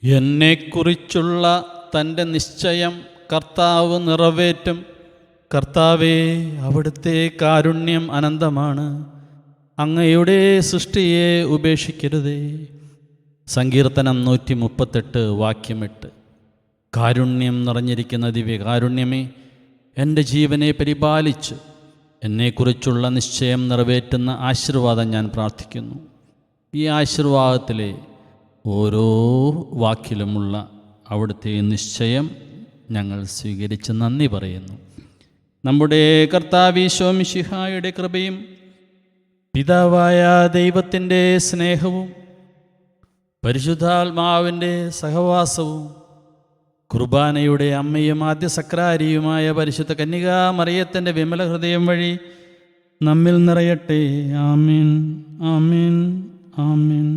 എന്നെക്കുറിച്ചുള്ള തൻ്റെ നിശ്ചയം കർത്താവ് നിറവേറ്റും. കർത്താവേ, അവിടുത്തെ കാരുണ്യം അനന്തമാണ്. അങ്ങയുടെ സൃഷ്ടിയെ ഉപേക്ഷിക്കരുതേ. സങ്കീർത്തനം 138 വാക്യം 8. കാരുണ്യം നിറഞ്ഞിരിക്കുന്ന ദിവ്യകാരുണ്യമേ, എൻ്റെ ജീവനെ പരിപാലിച്ച് എന്നെക്കുറിച്ചുള്ള നിശ്ചയം നിറവേറ്റുന്ന ആശീർവാദം ഞാൻ പ്രാർത്ഥിക്കുന്നു. ഈ ആശീർവാദത്തിലെ ഓരോ വാക്കിലുമുള്ള അവിടുത്തെ നിശ്ചയം ഞങ്ങൾ സ്വീകരിച്ച് നന്ദി പറയുന്നു. നമ്മുടെ കർത്താവ് ഈശോ മിശിഹായുടെ കൃപയും പിതാവായ ദൈവത്തിൻ്റെ സ്നേഹവും പരിശുദ്ധാത്മാവിൻ്റെ സഹവാസവും കുർബാനയുടെ അമ്മയും ആദ്യ സക്രാരിയുമായ പരിശുദ്ധ കന്യകാ മറിയത്തിൻ്റെ വിമല ഹൃദയം വഴി നമ്മിൽ നിറയട്ടെ. ആമീൻ, ആമീൻ, ആമീൻ.